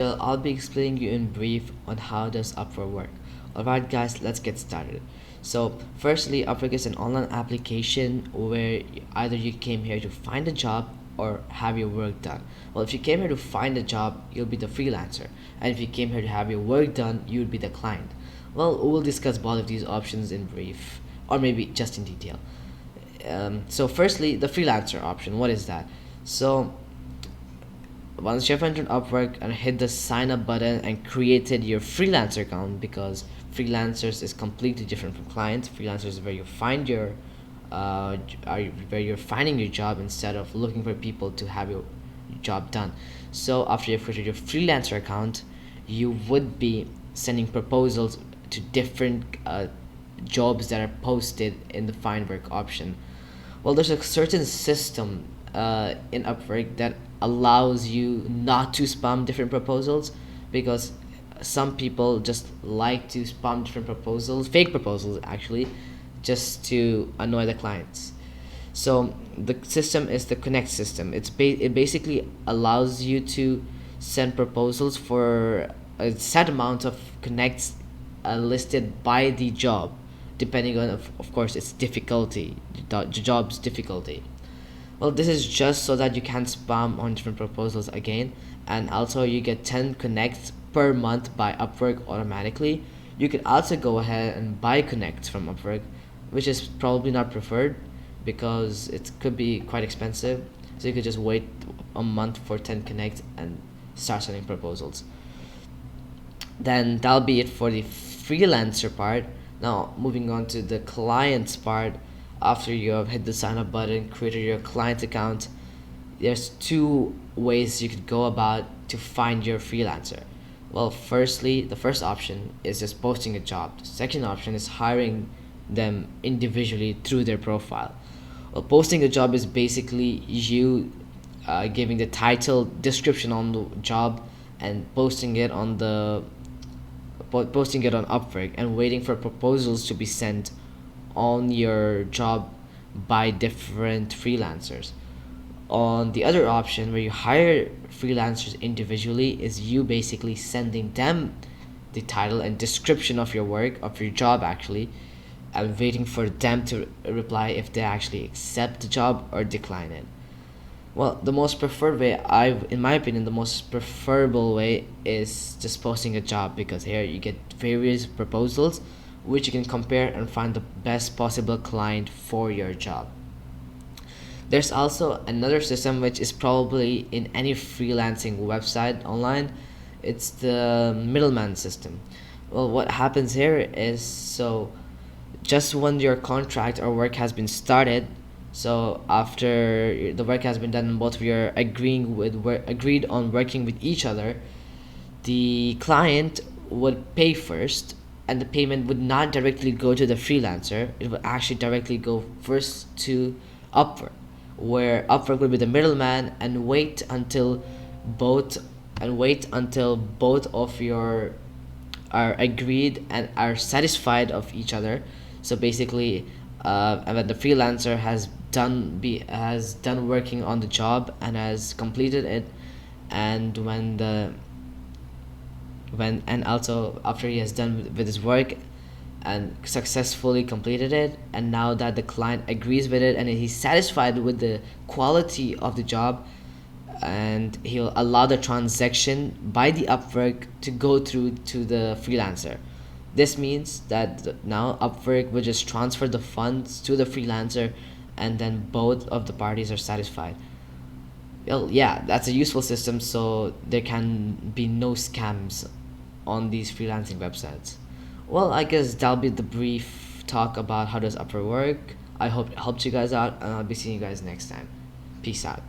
I'll be explaining you in brief on how does Upwork work. Alright guys, let's get started. So firstly, Upwork is an online application where either you came here to find a job or have your work done. Well, if you came here to find a job, you'll be the freelancer. And if you came here to have your work done, you'll be the client. Well, we'll discuss both of these options in brief, or maybe just in detail. So firstly, the freelancer option, what is that? So once you've entered Upwork and hit the sign up button and created your freelancer account, because freelancers is completely different from clients. Freelancers is where you find your where you're finding your job instead of looking for people to have your job done. So after you've created your freelancer account, you would be sending proposals to different jobs that are posted in the find work option. Well, there's a certain system in Upwork that allows you not to spam different proposals, because some people just like to spam different proposals, fake proposals actually, just to annoy the clients. So the system is the connect system. It basically allows you to send proposals for a set amount of connects listed by the job, depending on of course its difficulty, the job's difficulty. Well, this is just so that you can spam on different proposals again, and also you get 10 connects per month by Upwork automatically. You could also go ahead and buy connects from Upwork, which is probably not preferred because it could be quite expensive. So you could just wait a month for 10 connects and start sending proposals. Then that'll be it for the freelancer part. Now moving on to the clients part. After you have hit the sign up button, created your client account, there's two ways you could go about to find your freelancer. Well, firstly, the first option is just posting a job. The second option is hiring them individually through their profile. Well, posting a job is basically you giving the title, description on the job, and posting it on Upwork and waiting for proposals to be sent on your job by different freelancers. On the other option, where you hire freelancers individually, is you basically sending them the title and description of your work, of your job actually, and waiting for them to reply if they actually accept the job or decline it. Well, the most preferred way, in my opinion, the most preferable way is just posting a job, because here you get various proposals which you can compare and find the best possible client for your job. There's also another system which is probably in any freelancing website online. It's the middleman system. Well, what happens here is, so just when your contract or work has been started, so after the work has been done and both of you are agreed on working with each other, the client would pay first, and the payment would not directly go to the freelancer. It would actually directly go first to Upwork, where Upwork will be the middleman and both wait until both of your are agreed and are satisfied of each other. So basically, and when the freelancer has done working on the job and has completed it, and and also after he has done with his work and successfully completed it, and now that the client agrees with it and he's satisfied with the quality of the job, and he'll allow the transaction by the Upwork to go through to the freelancer. This means that now Upwork will just transfer the funds to the freelancer, and then both of the parties are satisfied. Well, yeah, that's a useful system, so there can be no scams on these freelancing websites. Well, I guess that'll be the brief talk about how does Upwork work. I hope it helped you guys out, and I'll be seeing you guys next time. Peace out.